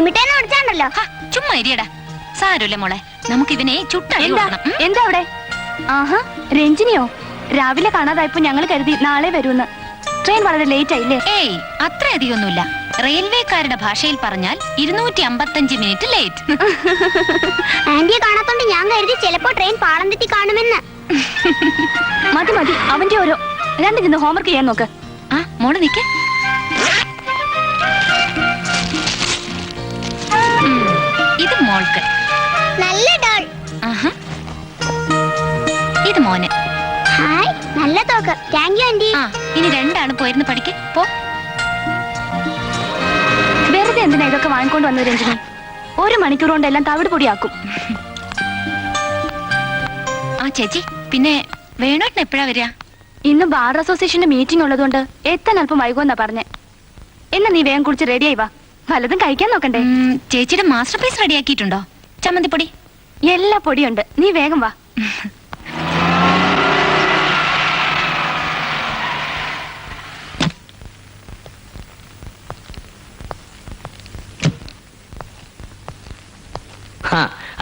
ലിമിറ്റേന്ന് ഓടിച്ചാണ്ടല്ലോ. ചുമ്മാ ഇരിയടാ. സാരമില്ല മോളെ, നമുക്ക് ഇവനെ ചുട്ടടി കൊടുക്കണം. എന്താ അവിടെ? ആഹാ, രഞ്ജിനിയോ? രാവിലെ കാണാതായപ്പോ ഞങ്ങൾ കരുതി നാളെ വരുമെന്ന്. ട്രെയിൻ വളരെ ലേറ്റ് ആയില്ലേ? ഏയ്, അത്രയധികമൊന്നുമില്ല. റെയിൽവേക്കാരുടെ ഭാഷയിൽ പറഞ്ഞാൽ 255 മിനിറ്റ് ലേറ്റ്. ആന്റിയെ കാണാത്തോണ്ട് ഞാൻ കരുതി ചിലപ്പോ ട്രെയിൻ പാളം തെറ്റി കാണുമെന്ന്. മതി മതി, അവന്റെ ഓരോ രണ്ടു നിന്ന് ഹോംവർക്ക് ചെയ്യാൻ നോക്ക്. ആ മോള് നിക്ക്. ഇത് മോൾക്ക്. നല്ല ഡോൾ. ഇത് മോന്. ഹായ്, നല്ല തോക്ക്. Thank you aunty. ആ, ഇനി രണ്ടാണ് പോയിരുന്ന് പഠിക്ക് പോ. വെറുതെ എന്തിനാ ഇതൊക്കെ വാങ്ങിക്കൊണ്ട് വന്നു രഞ്ജിനി? 1 മണിക്കൂർ കൊണ്ട് എല്ലാം തവിട് പൊടിയാക്കും. ആ ചേച്ചി, പിന്നെ വേണോട്ടിന് എപ്പോഴാ വരിക? ഇന്ന് ബാർ അസോസിയേഷന്റെ മീറ്റിംഗ് ഉള്ളതുകൊണ്ട് എത്താൻ അല്പം വൈകുമെന്നാ പറഞ്ഞേ. എന്നാ നീ വേഗം കുടിച്ച് റെഡിയായി വാ. വല്ലതും കഴിക്കാൻ നോക്കണ്ടേ? ചേച്ചിയുടെ മാസ്റ്റർ പീസ് റെഡിയാക്കിയിട്ടുണ്ടോ? ചമ്മന്തിപ്പൊടി എല്ലാ പൊടിയുണ്ട്, നീ വേഗം വാ.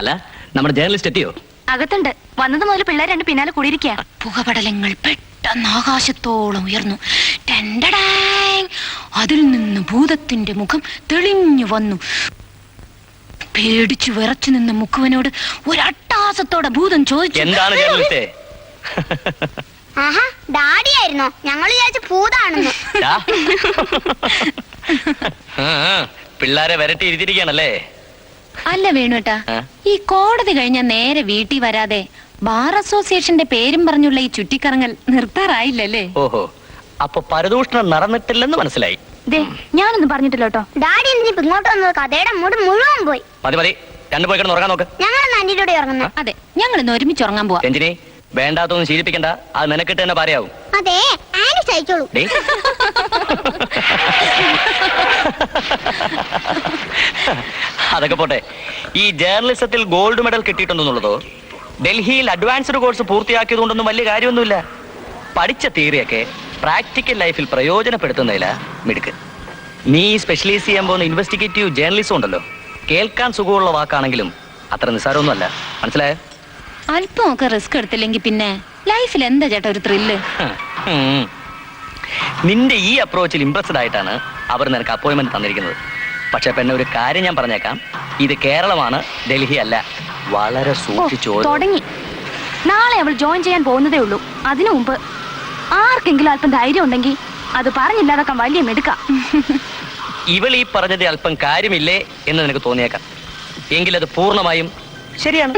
അല്ല, നമ്മുടെ ജേർണലിസ്റ്റ് എത്തിയോ? അകത്തുണ്ട്. വന്നത് മുതൽ പിള്ളേർ രണ്ട് പിന്നാലെ കൂടിയിരിക്കുക. പുകപടലങ്ങൾ പെട്ടെന്ന് ആകാശത്തോളം ഉയർന്നു. അതിൽ നിന്ന് ഭൂതത്തിന്റെ മുഖം തെളിഞ്ഞു വന്നു. പേടിച്ചു വിറച്ചു നിന്ന മുക്കുവനോട് ഒരട്ടാസത്തോടെ ഭൂതം ചോദിച്ചു, എന്താണ് ജേർണലിസ്റ്റേ? ആഹാ, ഡാഡിയായിരുന്നോ? ഞങ്ങൾ വിചാരിച്ച ഭൂതാണെന്ന്. പിള്ളാരെ വരട്ടി ഇരുത്തിരിക്കുകയാണല്ലേ? അല്ല വേണുട്ടാ, ഈ കോടതി കഴിഞ്ഞാൽ നേരെ വീട്ടിൽ വരാതെ ബാർ അസോസിയേഷന്റെ പേരും പറഞ്ഞുള്ള ഈ ചുറ്റിക്കറങ്ങൽ നിർത്താറായില്ലല്ലേ? ഓഹോ, അപ്പൊ പരദൂഷണം നടന്നിട്ടില്ലെന്ന് മനസ്സിലായി. ഞാനൊന്നും പറഞ്ഞിട്ടില്ല കേട്ടോ. ഡാഡി എന്തിനിപ്പോ ഇങ്ങോട്ട് വന്നത്? കഥയുടെ മൂട് മുഴുവൻ പോയി. മതി മതി, രണ്ടു പോയി കിടന്ന് ഉറങ്ങാൻ നോക്ക്. ഞങ്ങളൊന്ന് ആന്റിയുടെ കൂടെ ഉറങ്ങുന്നു. അതെ, ഞങ്ങൾ ഇന്ന് ഒരുമിച്ച് ഉറങ്ങാൻ പോവാ. രഞ്ജിനി, വേണ്ടാത്തൊന്നും ശീലിപ്പിക്കണ്ട. അത് നിനക്കിട്ട് തന്നെ പറയാവും. അതെ, ആന്റി സഹിച്ചോളൂ. അതൊക്കെ പോട്ടെ. ഈ ജേർണലിസത്തിൽ ഗോൾഡ് മെഡൽ കിട്ടിയിട്ടുണ്ടെന്നുള്ളതോ ഡൽഹിയിൽ അഡ്വാൻസ്ഡ് കോഴ്സ് പൂർത്തിയാക്കിയതുകൊണ്ടൊന്നും വലിയ കാര്യമൊന്നുമില്ല. പഠിച്ച തിയറിയൊക്കെ പ്രാക്ടിക്കൽ ലൈഫിൽ പ്രയോജനപ്പെടുത്തുന്നതില മിടുക്ക്. നീ സ്പെഷ്യലൈസ് ചെയ്യാൻ പോകുന്ന ഇൻവെസ്റ്റിഗേറ്റീവ് ജേർണലിസം ഉണ്ടല്ലോ, കേൾക്കാൻ സുഖമുള്ള വാക്കാണെങ്കിലും അത്ര നിസ്സാരമൊന്നുമല്ല. മനസ്സിലായോ? അല്പമൊക്കെ റിസ്ക് എടുത്തില്ലെങ്കിൽ പിന്നെ ലൈഫിൽ എന്താ ചേട്ടാ ഒരു ത്രില്ല്? നിന്റെ ഈ അപ്രോച്ചിൽ ഇംപ്രസ്ഡ് ആയിട്ടാണ് അവർ നിനക്ക് അപ്പോയിന്റ്മെന്റ് തന്നിരിക്കുന്നത്. പക്ഷെ പിന്നെ ഒരു കാര്യം ഞാൻ പറഞ്ഞേക്കാം, ഇത് കേരളമാണ്, ഡൽഹി അല്ല. വളരെ സൂക്ഷിച്ചോ. തുടങ്ങി. നാളെ അവൾ ജോയിൻ ചെയ്യാൻ പോകുന്നതേ ഉള്ളൂ. അതിനു മുമ്പ് ആർക്കെങ്കിലും അല്പം ധൈര്യം ഉണ്ടെങ്കിൽ അത് പറഞ്ഞില്ലാതൊക്കെ വലിയ മെടുക്കാം. ഇവൾ ഈ പറഞ്ഞത് അല്പം കാര്യമില്ലേ എന്ന് നിനക്ക് തോന്നിയേക്കാം, എങ്കിലത് പൂർണ്ണമായും ശരിയാണ്.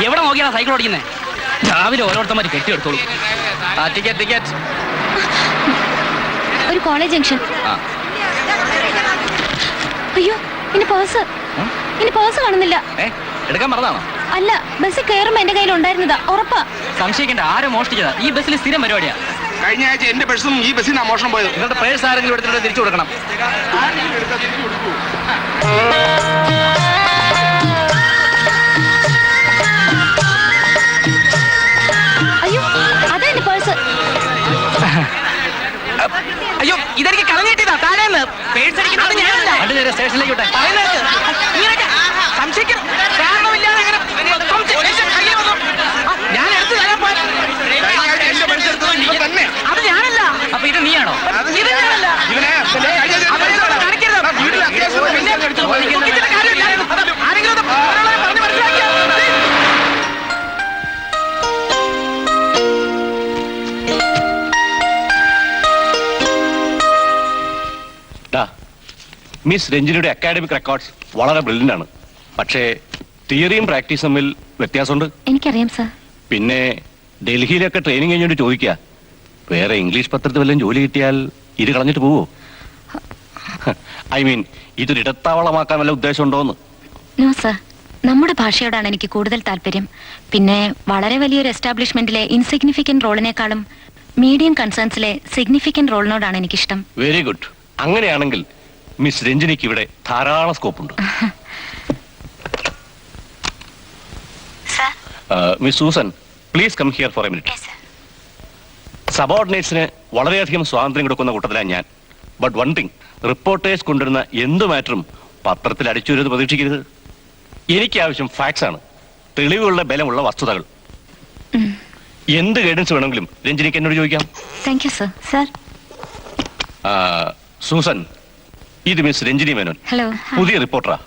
എവിടെ നോക്കിയാണ് സൈക്കിൾ ഓടിക്കുന്നത്? രാവിലെ ഓരോരുത്തന്മാര് കെട്ടിയെടുത്തോളൂ. Ticket ticket. ഒരു കോളേജ് ജംഗ്ഷൻ. അയ്യോ, ഇനി പേഴ്സ് കാണുന്നില്ല. എടുക്കാൻ പറഞ്ഞാണോ? അല്ല, ബസ്സിൽ കയറുമ്പോ എന്റെ കയ്യിൽ ഉണ്ടായിരുന്നതാ, ഉറപ്പാ. സംശയിക്കേണ്ട, ആരോ മോഷ്ടിച്ചതാ. ഈ ബസ്സിൽ സ്ഥിരം പരിപാടിയാ. കഴിഞ്ഞ ആഴ്ച എന്റെ പേഴ്സും ഈ ബസ്സിനാ മോഷണം പോയത്. നിങ്ങളുടെ പേഴ്സ് ആരെങ്കിലും എടുത്തിട്ട് തിരിച്ചു കൊടുക്കണം. അയ്യോ, അതാ എന്റെ പേഴ്സ്. അയ്യോ, ഇതെനിക്ക് കളഞ്ഞിട്ടിതാ താഴേന്ന്. പേഴ്സ് അടിക്കുന്നത് ഞാനല്ല. വണ്ടി നേരെ സ്റ്റേഷനിലേക്ക് വിട്ടെ. സംശയിക്കണം, കാരണമില്ലാതെ ഞാൻ എടുത്തു തരാൻ പോയ അത് ഞാനല്ല. അപ്പൊ ഇത് നീയാണോ? ഇത് ഞാനല്ല. മിസ് രഞ്ജിനിയുടെ അക്കാഡമിക് റെക്കോർഡ്സ് വളരെ ബ്രില്യൻ്റ് ആണ്. പക്ഷേ തിയറിയും പ്രാക്ടീസും തമ്മിൽ വ്യത്യാസമുണ്ട്. എനിക്കറിയാം സർ. പിന്നെ ഡൽഹിയിലൊക്കെ ട്രെയിനിങ് കഴിഞ്ഞോണ്ട് ചോദിക്കുക, വേറെ ഇംഗ്ലീഷ് പത്രത്തിൽ വല്ലതും ജോലി കിട്ടിയാൽ ഇത് കളഞ്ഞിട്ട് പോവോ? ഐ മീൻ, ഇതൊരു ഇടത്താവളമാക്കാൻ വല്ല ഉദ്ദേശം ഉണ്ടോന്ന്? നോ സർ, നമ്മുടെ ഭാഷയോടാണ് എനിക്ക് കൂടുതൽ താല്പര്യം. പിന്നെ വളരെ വലിയൊരു എസ്റ്റാബ്ലിഷ്മെന്റിലെ ഇൻസിഗ്നിഫിക്കന്റ് റോളിനേക്കാളും മീഡിയം കൺസേൺസിലെ സിഗ്നിഫിക്കന്റ് റോളിനോടാണ് എനിക്കിഷ്ടം. Very good. അങ്ങനെയാണെങ്കിൽ മിസ് രഞ്ജിനിക്ക് ഇവിടെ ധാരാളം സ്കോപ്പുണ്ട്. Miss Susan, please come here for a minute. സബോർഡിനേറ്റ്സിന് വളരെയധികം സ്വാതന്ത്ര്യം കൊടുക്കുന്ന കൂട്ടത്തിലാണ് ഞാൻ. ബട്ട് വൺ തിങ്, റിപ്പോർട്ടേഴ്സ് കൊണ്ടുവരുന്ന എന്ത് മാറ്ററും പത്രത്തിൽ അടിച്ചുവരുന്നത് പ്രതീക്ഷിക്കരുത്. എനിക്ക് ആവശ്യം ഫാക്ട്സ് ആണ്, തെളിവുകളുടെ ബലമുള്ള വസ്തുതകൾ. എന്ത് ഗൈഡൻസ് വേണമെങ്കിലും രഞ്ജിനിക്ക് എന്നോട് ചോദിക്കാം. Thank you sir. Sir. Susan, ഇത് മിസ് രഞ്ജിനി മേനോൻ, ഹലോ. പുതിയ റിപ്പോർട്ടറാ.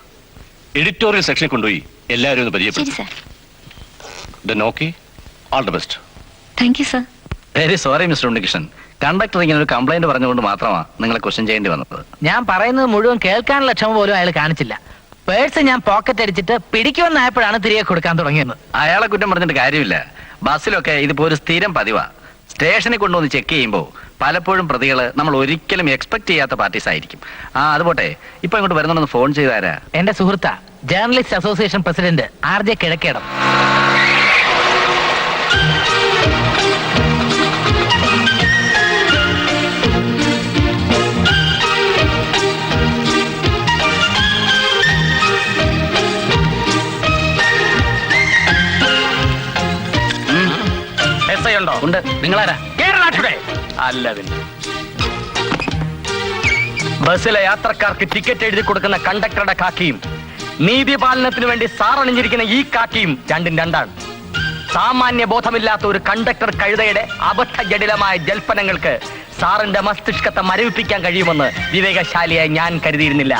എഡിറ്റോറിയൽ സെക്ഷനിൽ കൊണ്ടുപോയി എല്ലാവരും ഒന്ന് ശരി പരിചയപ്പെടും. Sir. Then okay, all the best. Thank you sir. Very sorry mister Unnikrishnan, conductor ഇങ്ങനെ ഒരു കംപ്ലൈന്റ് പറഞ്ഞുകൊണ്ട് മാത്രമാണ് നിങ്ങളെ ക്വസ്റ്റ്യൻ ചെയ്യേണ്ടി വന്നത്. ഞാൻ പറയുന്നത് മുഴുവൻ കേൾക്കാനുള്ള ക്ഷമ പോലും അയാൾ കാണിച്ചില്ല. പേഴ്സ് ഞാൻ പോക്കറ്റ് അടിച്ചിട്ട് പിടിക്കുമെന്നായപ്പോഴാണ് തിരികെ കൊടുക്കാൻ തുടങ്ങിയത്. അയാളെ കുറ്റം പറഞ്ഞിട്ട് കാര്യമില്ല. ബസ്സിലൊക്കെ ഇതിപ്പോ ഒരു സ്ഥിരം പതിവാ. സ്റ്റേഷനിൽ കൊണ്ടുവന്ന് ചെക്ക് ചെയ്യുമ്പോൾ പലപ്പോഴും പ്രതികൾ നമ്മൾ ഒരിക്കലും എക്സ്പെക്ട് ചെയ്യാത്ത പാർട്ടീസ് ആയിരിക്കും. അതുപോട്ടെ, ഇപ്പൊ ഇങ്ങോട്ട് വരുന്നുണ്ടെന്ന് ഫോൺ ചെയ്താരാ? എന്റെ സുഹൃത്താ, journalist association president RJ Kizhakkedam. ഉണ്ടോ? ഉണ്ട്. നിങ്ങളാരാ? കേരള ടുഡേ. അല്ല പിന്നെ. ബസ്സിലെ യാത്രക്കാർക്ക് ടിക്കറ്റ് എഴുതി കൊടുക്കുന്ന കണ്ടക്ടറുടെ കാക്കിയും നീതിപാലനത്തിന് വേണ്ടി സാറണിഞ്ഞിരിക്കുന്ന ഈ കാക്കിയും രണ്ടും രണ്ടാണ്. സാമാന്യ ബോധമില്ലാത്ത ഒരു കണ്ടക്ടർ കഴുതയുടെ അബദ്ധ ജടിലമായ ജൽപ്പനങ്ങൾക്ക് സാറിന്റെ മസ്തിഷ്കത്തെ മരവിപ്പിക്കാൻ കഴിയുമെന്ന് വിവേകശാലിയായി ഞാൻ കരുതിയിരുന്നില്ല.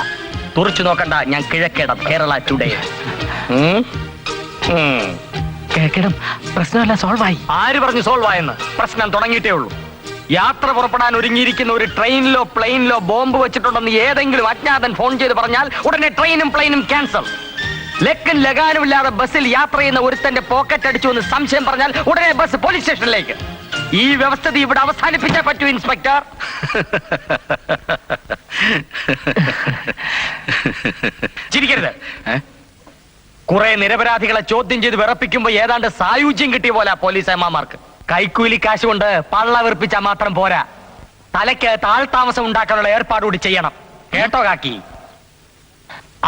തുറച്ചു നോക്കണ്ട, ഞാൻ കിഴക്കേടം, കേരള ടുഡേ. കിഴക്കേടം, പ്രശ്നമല്ല, സോൾവ് ആയി. ആര് പറഞ്ഞു സോൾവ് ആയെന്ന്? പ്രശ്നം തുടങ്ങിയിട്ടേ ഉള്ളൂ. യാത്ര പുറപ്പെടാൻ ഒരുങ്ങിയിരിക്കുന്ന ഒരു ട്രെയിനിലോ പ്ലെയിനിലോ ബോംബ് വെച്ചിട്ടുണ്ടെന്ന് ഏതെങ്കിലും അജ്ഞാതൻ ഫോൺ ചെയ്ത് പറഞ്ഞാൽ ഉടനെ ട്രെയിനും പ്ലെയിനും ക്യാൻസൽ. ലക്കും ലഗാനും ഇല്ലാതെ ബസ്സിൽ യാത്ര ചെയ്യുന്ന ഒരുത്തന്റെ പോക്കറ്റ് അടിച്ചു എന്ന് സംശയം പറഞ്ഞാൽ ഉടനെ ബസ് പോലീസ് സ്റ്റേഷനിലേക്ക്. ഈ വ്യവസ്ഥിതി ഇവിടെ അവസാനിപ്പിച്ചേ പറ്റൂ ഇൻസ്പെക്ടർ. ചിരിക്കരുത്. കുറെ നിരപരാധികളെ ചോദ്യം ചെയ്ത് വിറപ്പിക്കുമ്പോ ഏതാണ്ട് സായുജ്യം കിട്ടിയ പോലെ പോലീസ് അമ്മമാർക്ക്. കൈക്കൂലി കാശ് കൊണ്ട് പള്ള വെറുപ്പിച്ചാൽ മാത്രം പോരാ, തലയ്ക്ക് താഴ്താമസം ഉണ്ടാക്കാനുള്ള ഏർപ്പാടുകൂടി ചെയ്യണം. കേട്ടോ കാക്കി?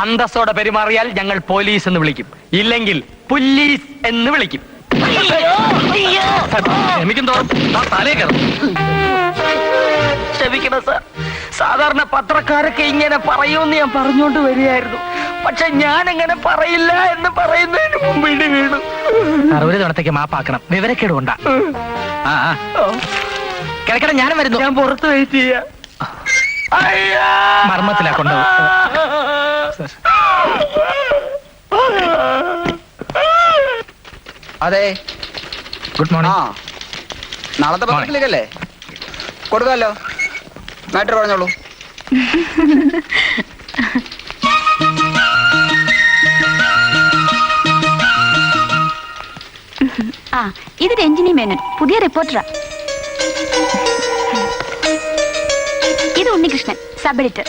അന്തസ്സോടെ പെരുമാറിയാൽ ഞങ്ങൾ പോലീസ് എന്ന് വിളിക്കും, ഇല്ലെങ്കിൽ പുല്ലീസ് എന്ന് വിളിക്കും. ക്ഷമിക്കണം സാർ, സാധാരണ പത്രക്കാരൊക്കെ ഇങ്ങനെ പറയുമെന്ന് ഞാൻ പറഞ്ഞുകൊണ്ട് വരികയായിരുന്നു. പക്ഷെ ഞാൻ എങ്ങനെ പറയില്ല എന്ന് പറയുന്നതിന് മുമ്പ് ഇടി വീണു. 60 തവണത്തേക്ക് മാപ്പാക്കണം, വിവരക്കേട് കൊണ്ടാ. കിഴക്കട ഞാനും വരുന്നു. ഞാൻ പുറത്ത് വെയിറ്റ് ചെയ്യാം. മർമ്മത്തിലാ കൊണ്ടുപോകും. അതെ, ഗുഡ് മോർണിംഗ്. നാളത്തെ പത്രത്തിലേക്കല്ലേ? കൊടുക്കാമല്ലോ. മാറ്റർ പറഞ്ഞോളൂ. ഇത് രഞ്ജിനി മേനൻ, പുതിയ റിപ്പോർട്ടറാ. ഇത് ഉണ്ണികൃഷ്ണൻ, സബ് എഡിറ്റർ.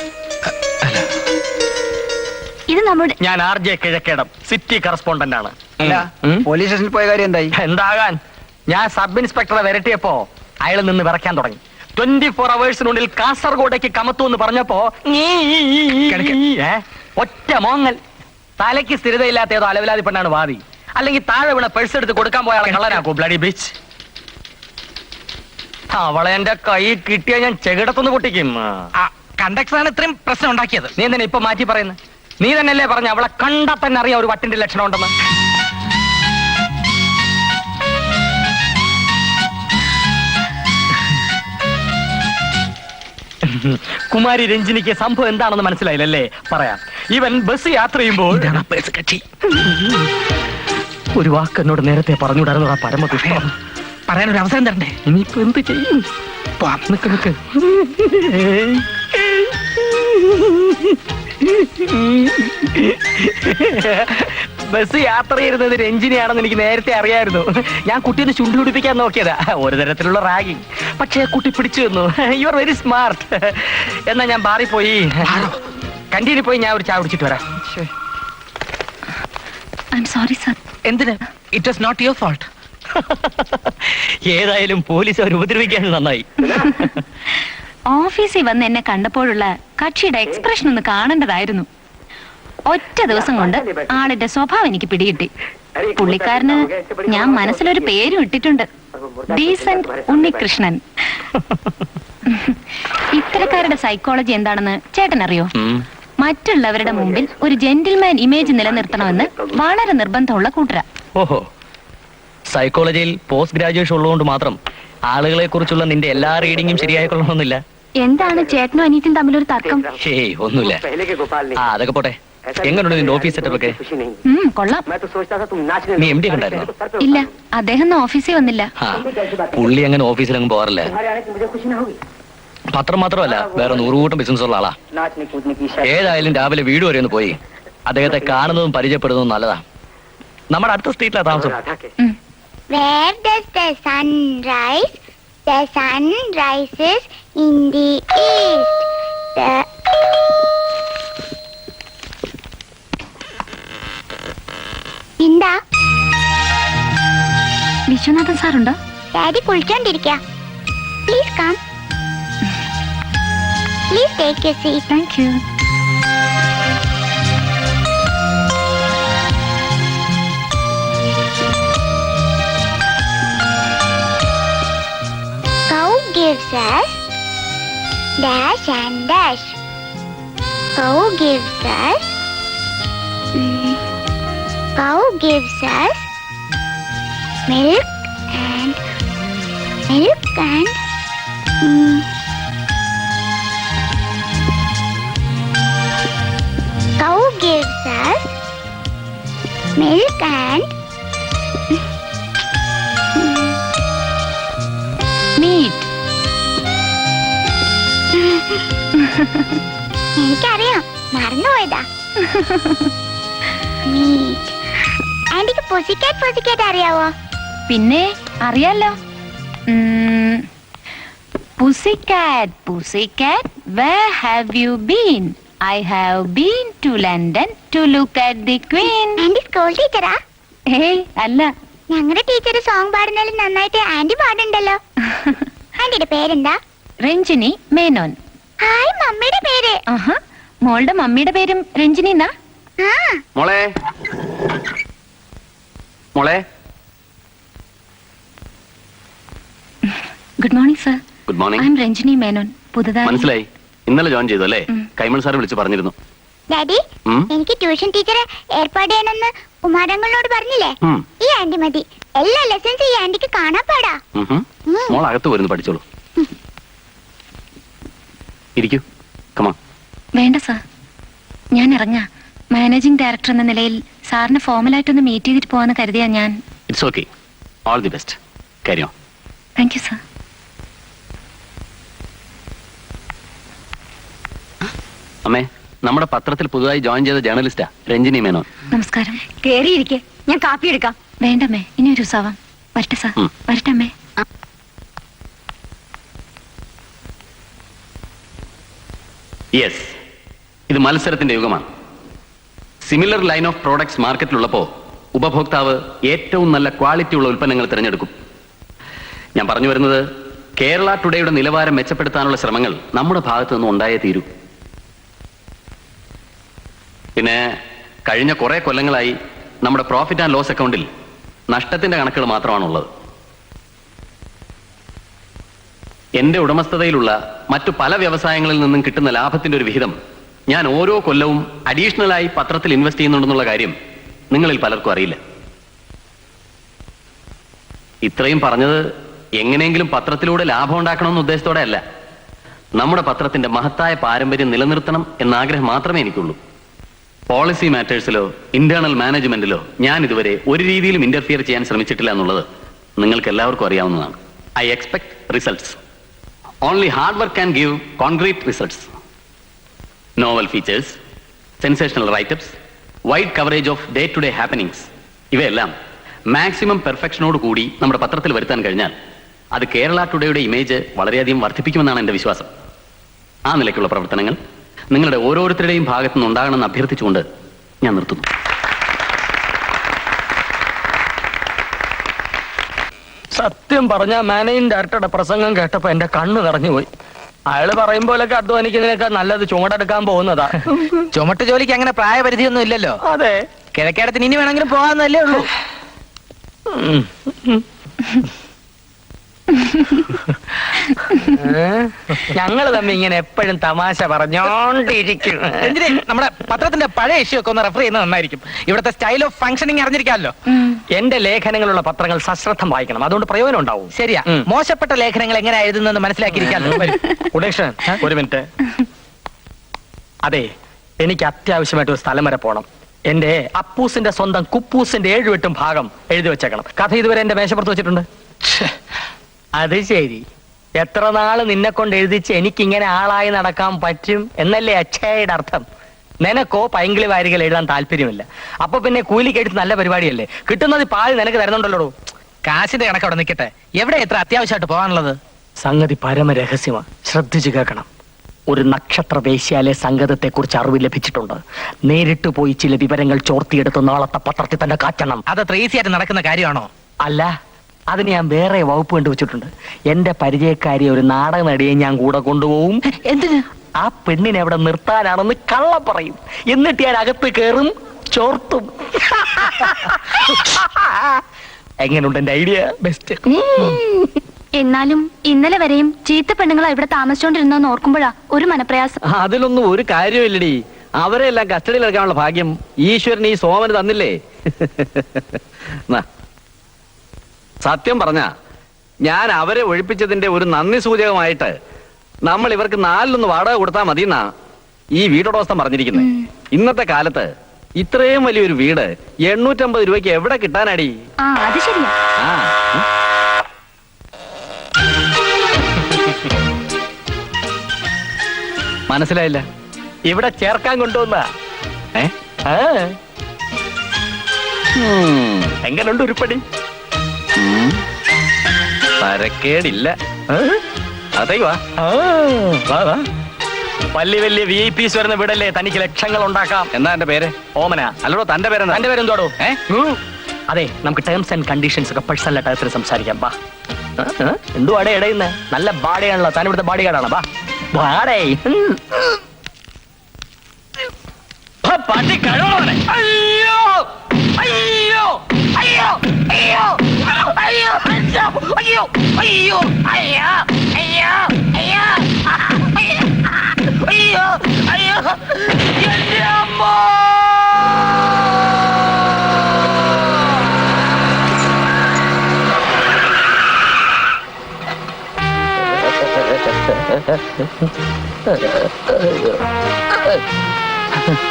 ഇത് നമ്മുടെ. ഞാൻ RJ കിഴക്കേടം, സിറ്റി കറസ്പോണ്ടന്റ് ആണ്. പോലീസ് സ്റ്റേഷനിൽ പോയ കാര്യം എന്തായി? എന്താകാൻ, ഞാൻ സബ് ഇൻസ്പെക്ടറെ വരട്ടിയപ്പോ അയാൾ നിന്ന് വിറയ്ക്കാൻ തുടങ്ങി. 24 hours കാസർഗോഡേക്ക് കമത്തു എന്ന് പറഞ്ഞപ്പോ ഒറ്റ മോങ്ങൽ. തലയ്ക്ക് സ്ഥിരതയില്ലാത്ത ഏതോ അലവിലാതി പെണ്ണാണ് വാദി. അല്ലെങ്കിൽ താഴെ വീണ പേഴ്സ് എടുത്ത് കൊടുക്കാൻ പോയാൽ കള്ളനാക്കൂ. Bloody bitch. അവളെ എന്റെ കൈ കിട്ടിയാ ഞാൻ ചെകിടത്തൊന്ന് പൊട്ടിക്കും. കണ്ടക്ടറാണ് ഇത്രയും പ്രശ്നം ഉണ്ടാക്കിയത്. നീ തന്നെ ഇപ്പൊ മാറ്റി പറയുന്നു? നീ തന്നെയല്ലേ പറഞ്ഞ അവളെ കണ്ടാ തന്നെ അറിയാം ഒരു വട്ടിന്റെ ലക്ഷണം ഉണ്ടെന്ന്. കുമാരി രഞ്ജിനിക്ക് സംഭവം എന്താണെന്ന് മനസ്സിലായില്ലല്ലേ? പറയാം. ഇവൻ ബസ് യാത്ര ചെയ്യുമ്പോൾ ഒരു വാക്ക് എന്നോട് നേരത്തെ പറഞ്ഞുവിടായിരുന്നതാ പരമദുഷ്ടം. പറയാനൊരു അവസരം തരണ്ടേ? ഇനിയിപ്പോ എന്ത് ചെയ്യും? നിക്ക് നിക്ക്. ബസ് യാത്ര ചെയ്യുന്നത് രഞ്ജിനിയാണെന്ന് എനിക്ക് നേരത്തെ അറിയായിരുന്നു. ഞാൻ കുട്ടിയെ ചുണ്ടു പിടിപ്പിക്കാൻ നോക്കിയതാ, ഒരു തരത്തിലുള്ള റാഗിങ്. പക്ഷേ കുട്ടി പിടിച്ചു തന്നു. You are very smart. എന്നാ ഞാൻ ബാറിൽ പോയി കന്റീനിൽ പോയി ഞാൻ ഒരു ചായ കുടിച്ചിട്ട് വരാം. Sorry sir. എന്തിന്? It was not your fault. ഏതായാലും പോലീസ് അവർ ഉപദ്രവിക്കാൻ നന്നായി. ഓഫീസിൽ വന്ന് എന്നെ കണ്ടപ്പോഴുള്ള കക്ഷിയുടെ എക്സ്പ്രഷൻ ഒന്ന് കാണേണ്ടതായിരുന്നു. ഒറ്റ ദിവസം കൊണ്ട് ആളിന്റെ സ്വഭാവം എനിക്ക് പിടികിട്ടി. പുള്ളിക്കാരന് ഞാൻ മനസ്സിലൊരു പേരും ഇട്ടിട്ടുണ്ട്, ഡീസന്റ് ഉണ്ണികൃഷ്ണൻ. ഇത്തരക്കാരുടെ സൈക്കോളജി എന്താണെന്ന് ചേട്ടൻ അറിയോ? മറ്റുള്ളവരുടെ മുമ്പിൽ ഒരു ജെന്റിൽമാൻ ഇമേജ് നിലനിർത്തണമെന്ന് വളരെ നിർബന്ധമുള്ള കൂട്ടരാ. ഓഹോ, സൈക്കോളജിയിൽ പോസ്റ്റ് ഗ്രാജുവേഷൻ ഉള്ളതുകൊണ്ട് മാത്രം ആളുകളെ കുറിച്ചുള്ള നിന്റെ എല്ലാ റീഡിങ്ങും ശരിയായിക്കൊള്ളണമെന്നില്ല. എന്താണ് ചേട്ടനും അനിയത്തിയും തമ്മിലൊരു തർക്കം? ഹേയ്, ഒന്നുമില്ല. ആ, അതൊക്കെ പോട്ടെ. എങ്ങനെയുണ്ട് നിന്റെ ഓഫീസ് സെറ്റപ്പ് ഒക്കെ? കൊള്ളാം. നീ എം ഡി ഒക്കെ ഉണ്ടായിരുന്നോ? ഇല്ല, അദ്ദേഹം ഇന്ന് ഓഫീസിൽ വന്നില്ല. ആ, പുള്ളി അങ്ങനെ ഓഫീസിലങ്ങ് പോകാറില്ല. പത്രം മാത്രമല്ല, വേറെ 100 കൂട്ടം ബിസിനസ് ഉള്ള ആളാ. ഏതായാലും രാവിലെ വീട് വരെ ഒന്ന് പോയി അദ്ദേഹത്തെ കാണുന്നതും പരിചയപ്പെടുന്നതും നല്ലതാ. നമ്മുടെ അടുത്ത സ്ട്രീറ്റിലാ താമസം. Where does the sun rise? The sun rises in the east. എന്താ? വിശ്വനാഥൻ സാറുണ്ടോ? ഡാഡി കുളിച്ചോണ്ടിരിക്കുക. Please come. Please take a seat. Thank you. Cow gives us dash and dash. Cow gives us milk and cow gives us milk and meat. എനിക്കറിയാം, മറന്നുപോയതാ. Meat. ആന്റിക്ക് pussycat അറിയാവോ? പിന്നെ അറിയാലോ. Pussycat, pussycat, where have you been? I have been to London to look at the Queen. Aunty school ടീച്ചറാ? ഏയ് അല്ല. ഞങ്ങളുടെ ടീച്ചർ സോങ് പാടുന്നതിൽ നന്നായിട്ട് ആന്റി പാടുണ്ടല്ലോ. ആന്റിയുടെ പേരെന്താ? രഞ്ജിനി മേനോൻ. ഹായ്, മമ്മിയുടെ പേര്. ആഹാ, മോളുടെ മമ്മിയുടെ പേരും രഞ്ജിനി എന്നാ? ആ, മോളെ മോളെ good morning sir. Good I morning. M Ranjini Menon. പുതുതായി മനസ്സിലായി. ഇന്നലെ ജോയിൻ ചെയ്തു അല്ലേ? കൈമൾ സാർ വിളിച്ച് പറഞ്ഞിരുന്നു. ഡാഡി, എനിക്ക് ട്യൂഷൻ ടീച്ചറെ ഏർപ്പാട് ചെയ്യണമെന്ന് കുമാരങ്ങളോട് പറഞ്ഞില്ലേ? ഈ ആന്റി മതി. എല്ലാ ലെസൺസ് ഈ ആന്റിക്ക് കാണാൻ പാടാ. മോൾ അകത്ത് വരുന്നു, പഠിച്ചോളൂ. ഇരിക്കൂ, കമാ. വേണ്ട സർ, ഞാൻ ഇറങ്ങാ. മാനേജിംഗ് ഡയറക്ടർ എന്ന നിലയിൽ സാറിന് ഫോർമലായിട്ടൊന്ന് മീറ്റ് ചെയ്തിട്ട് പോവാന്ന് കരുതിയാ ഞാൻ. It's okay. All the best. കാര്യം. Thank you sir. അമ്മേ, നമ്മുടെ പത്രത്തിൽ പുതുതായി ജോയിൻ ചെയ്ത ജേർണലിസ്റ്റാ രഞ്ജിനി മേനോൻ. നമസ്കാരം. കേറിയിരിക്കെ, ഞാൻ കാപ്പി എടുക്കാം. വേണ്ടമ്മേ, ഇനി ഒരു ഉത്സവം. വരട്ടെ സാർ. വരട്ടെ അമ്മേ. യെസ്, ഇത് മത്സരത്തിന്റെ യുഗമാണ്. സിമിലർ ലൈൻ ഓഫ് പ്രോഡക്ട്സ് മാർക്കറ്റിലുള്ളപ്പോൾ ഉപഭോക്താവ് ഏറ്റവും നല്ല ക്വാളിറ്റി ഉള്ള ഉൽപ്പന്നങ്ങൾ തിരഞ്ഞെടുക്കും. ഞാൻ പറഞ്ഞു വരുന്നത്, കേരള ടുഡേയുടെ നിലവാരം മെച്ചപ്പെടുത്താനുള്ള ശ്രമങ്ങൾ നമ്മുടെ ഭാഗത്തു നിന്നും ഉണ്ടായേ തീരൂ. പിന്നെ കഴിഞ്ഞ കുറെ കൊല്ലങ്ങളായി നമ്മുടെ പ്രോഫിറ്റ് ആൻഡ് ലോസ് അക്കൗണ്ടിൽ നഷ്ടത്തിന്റെ കണക്കുകൾ മാത്രമാണുള്ളത്. എന്റെ ഉടമസ്ഥതയിലുള്ള മറ്റു പല വ്യവസായങ്ങളിൽ നിന്നും കിട്ടുന്ന ലാഭത്തിന്റെ ഒരു വിഹിതം ഞാൻ ഓരോ കൊല്ലവും അഡീഷണലായി പത്രത്തിൽ ഇൻവെസ്റ്റ് ചെയ്യുന്നുണ്ടെന്നുള്ള കാര്യം നിങ്ങളിൽ പലർക്കും അറിയില്ല. ഇത്രയും പറഞ്ഞത് എങ്ങനെയെങ്കിലും പത്രത്തിലൂടെ ലാഭം ഉണ്ടാക്കണമെന്ന ഉദ്ദേശത്തോടെ അല്ല. നമ്മുടെ പത്രത്തിന്റെ മഹത്തായ പാരമ്പര്യം നിലനിർത്തണം എന്ന ആഗ്രഹം മാത്രമേ എനിക്കുള്ളൂ. പോളിസി മാറ്റേഴ്സിലോ ഇന്റേണൽ മാനേജ്മെന്റിലോ ഞാൻ ഇതുവരെ ഒരു രീതിയിലും ഇന്റർഫിയർ ചെയ്യാൻ ശ്രമിച്ചിട്ടില്ല എന്നുള്ളത് നിങ്ങൾക്ക് എല്ലാവർക്കും അറിയാവുന്നതാണ്. I expect results. Only hard work can give concrete results. Novel features, sensational writeups, wide coverage of day to day happenings, ഇവയെല്ലാം മാക്സിമം പെർഫെക്ഷനോട് കൂടി നമ്മുടെ പത്രത്തിൽ വരുത്താൻ കഴിഞ്ഞാൽ അത് കേരള ടുഡേയുടെ ഇമേജ് വളരെയധികം വർദ്ധിപ്പിക്കുമെന്നാണ് എൻ്റെ വിശ്വാസം. ആ നിലയ്ക്കുള്ള പ്രവർത്തനങ്ങൾ നിങ്ങളുടെ ഓരോരുത്തരുടെയും ഭാഗത്തു നിന്നുണ്ടാകണമെന്ന് അഭ്യർത്ഥിച്ചുകൊണ്ട് ഞാൻ നിർത്തുന്നു. സത്യം പറഞ്ഞ മാനേജിംഗ് ഡയറക്ടറുടെ പ്രസംഗം കേട്ടപ്പോ എന്റെ കണ്ണ് നിറഞ്ഞുപോയി. അയാള് പറയും പോലൊക്കെ അധ്വാനിക്കുന്നതിനേക്കാൾ നല്ലത് ചുമടെടുക്കാൻ പോകുന്നതാ. ചുമട്ട് ജോലിക്ക് അങ്ങനെ പ്രായപരിധിയൊന്നും ഇല്ലല്ലോ. അതെ, കിഴക്കേടത്തിന് ഇനി വേണമെങ്കിലും പോകാന്നല്ലേ ഉള്ളൂ. ഞങ്ങള് തമ്മിൽ ഇങ്ങനെ എപ്പോഴും തമാശ പറഞ്ഞോണ്ടിരിക്കും. എന്തിന് നമ്മുടെ പത്രത്തിന്റെ പഴയ ഇഷ്യൂ ഒക്കെ ഒന്ന് റെഫർ ചെയ്യുന്നത് നന്നായിരിക്കും. ഇവിടുത്തെ സ്റ്റൈൽ ഓഫ് ഫംഗ്ഷനിങ് അറിഞ്ഞിരിക്കാമല്ലോ. എന്റെ ലേഖനങ്ങളുള്ള പത്രങ്ങൾ സശ്രദ്ധം വായിക്കണം, അതുകൊണ്ട് പ്രയോജനം ഉണ്ടാവും. ശരിയാ, മോശപ്പെട്ട ലേഖനങ്ങൾ എങ്ങനെ എഴുതുന്നെന്ന് മനസ്സിലാക്കിയിരിക്കാമല്ലോ. ഉടേഷൻ, ഒരു മിനിറ്റ്. അതെ, എനിക്ക് അത്യാവശ്യമായിട്ട് ഒരു സ്ഥലം വരെ പോണം. എന്റെ അപ്പൂസിന്റെ സ്വന്തം കുപ്പൂസിന്റെ 7-8 ഭാഗം എഴുതി വെച്ചേക്കണം. കഥ ഇതുവരെ എന്റെ മേശപ്പുറത്ത് വെച്ചിട്ടുണ്ട്. അത് ശരി, എത്ര നാള് നിന്നെ കൊണ്ട് എഴുതിച്ച് എനിക്കിങ്ങനെ ആളായി നടക്കാൻ പറ്റും എന്നല്ലേ അച്ഛയുടെ അർത്ഥം? നിനക്കോ പൈങ്കിളി വാരികൾ എഴുതാൻ താല്പര്യമില്ല. അപ്പൊ പിന്നെ കൂലിക്ക് എഴുത്ത് നല്ല പരിപാടിയല്ലേ? കിട്ടുന്നത് പാതി നിനക്ക് തരുന്നുണ്ടല്ലോ. കാശിന്റെ കണക്ക് അവിടെ നിൽക്കട്ടെ. എവിടെ എത്ര അത്യാവശ്യമായിട്ട് പോകാനുള്ളത്? സംഗതി പരമരഹസ്യമാണ്, ശ്രദ്ധിച്ചു കേൾക്കണം. ഒരു നക്ഷത്ര വേശ്യാലെ സംഗതത്തെ കുറിച്ച് അറിവ് ലഭിച്ചിട്ടുണ്ട്. നേരിട്ട് പോയി ചില വിവരങ്ങൾ ചോർത്തിയെടുത്ത് നാളത്തെ പത്രത്തിൽ തന്നെ കാറ്റണം. അതത്ര ഈസി ആയിട്ട് നടക്കുന്ന കാര്യമാണോ? അല്ല, അതിന് ഞാൻ വേറെ വകുപ്പ് കണ്ടുവച്ചിട്ടുണ്ട്. എന്റെ പരിചയക്കാരി ഒരു നാടക നടിയെ ഞാൻ കൂടെ കൊണ്ടുപോകും. എന്തിന്? ആ പെണ്ണിനെ അവിടെ നിർത്താനാണെന്ന് കള്ള പറയും. എന്നിട്ട് ഞാൻ അകത്ത് കയറും, ചോർത്തും. എങ്ങനെയുണ്ട് എന്റെ ഐഡിയ? ബെസ്റ്റ്. എന്നാലും ഇന്നലെ വരെയും ചീത്ത പെണ്ണുങ്ങളാ ഇവിടെ താമസിച്ചോണ്ടിരുന്നെന്ന് ഓർക്കുമ്പോഴാ ഒരു മനപ്രയാസം. അതിലൊന്നും ഒരു കാര്യമില്ലടി. അവരെ എല്ലാം കസ്റ്റഡിയിൽ എടുക്കാനുള്ള ഭാഗ്യം ഈശ്വരൻ ഈ സോമന് തന്നില്ലേ? സത്യം പറഞ്ഞ ഞാൻ അവരെ ഒഴിപ്പിച്ചതിന്റെ ഒരു നന്ദി സൂചകമായിട്ട് നമ്മൾ ഇവർക്ക് 4 വാടക കൊടുത്താൽ മതിയെന്നാ ഈ വീട്ടുടമസ്ഥൻ പറഞ്ഞിരിക്കുന്നത്. ഇന്നത്തെ കാലത്ത് ഇത്രയും വലിയൊരു വീട് 850 രൂപയ്ക്ക് എവിടെ കിട്ടാനടി? ആ, അത് ശരിയാ. ആ, മനസ്സിലായില്ല. ഇവിടെ ചേർക്കാൻ കൊണ്ടുവന്ന എങ്ങനുണ്ട് ഉരുപ്പടി? തരക്കേടില്ല. അതേവാ, വലിയ വലിയ VIP വരുന്ന വീടല്ലേ, തനിക്ക് ലക്ഷങ്ങൾ ഉണ്ടാക്കാം. എന്നാ എന്റെ പേര്? ഓമന. അല്ലടോ, തന്റെ പേരെന്താ? തന്റെ പേരെന്തോടോ? അതെ, നമുക്ക് ടേംസ് ആൻഡ് കണ്ടീഷൻസ് ഒക്കെ പേഴ്സണൽ ആയിട്ട് സംസാരിക്കാം. ബാ. എന്തുവാടേ ഇടയുന്നേ? നല്ല ബാഡയാണല്ലോ. താൻ ഇവിടുത്തെ ബാഡി ഗാർഡാണോ? ബാ, ബാഡേ. പട്ടി കഴിവണേ. അയ്യോ അയ്യോ അയ്യോ അയ്യോ അയ്യോ അയ്യോ അയ്യോ അയ്യോ അയ്യോ അയ്യോ അയ്യോ അയ്യോ എന്റെ അമ്മ.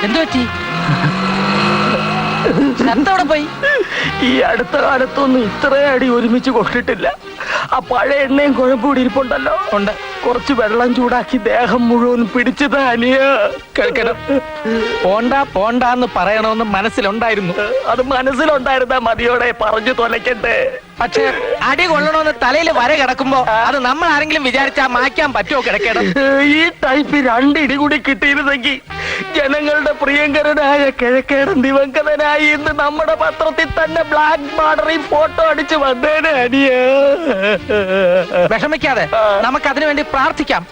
എന്തു പറ്റി? ശബ്ദം പോയി. ഈ അടുത്ത കാലത്തൊന്നും ഇത്രയും അടി ഒരുമിച്ച് കൊണ്ടിട്ടില്ല. ആ പഴയ എണ്ണയും കുഴമ്പ് കൂടി ഇരിപ്പുണ്ടല്ലോ. ഉണ്ട്. കുറച്ച് വെള്ളം ചൂടാക്കി ദേഹം മുഴുവൻ പിടിച്ചു താനിയ കേൾക്കണം. പോണ്ടാന്ന് പറയണമെന്ന് മനസ്സിലുണ്ടായിരുന്നു. അത് മനസ്സിലുണ്ടായിരുന്ന മതിയോടെ പറഞ്ഞു തൊലക്കട്ടെ. പക്ഷെ അടി കൊള്ളണമെന്ന് തലയിൽ വര കിടക്കുമ്പോ അത് നമ്മൾ ആരെങ്കിലും വിചാരിച്ചാ മായ്ക്കാൻ പറ്റുമോ? കിടക്കണം. ഈ ടൈപ്പ് 2 ഇടി കൂടി കിട്ടിയിരുന്നെങ്കിൽ ജനങ്ങളുടെ പ്രിയങ്കരനായ കിഴക്കേടൻ ദിവംഗതനായി ഇന്ന് നമ്മുടെ പത്രത്തിൽ തന്നെ ബ്ലാക്ക് ബാർഡറിൽ ഫോട്ടോ അടിച്ചു വന്നേനെ അനിയ. വിഷമിക്കാതെ നമുക്ക് അതിനു വേണ്ടി പ്രാർത്ഥിക്കാം.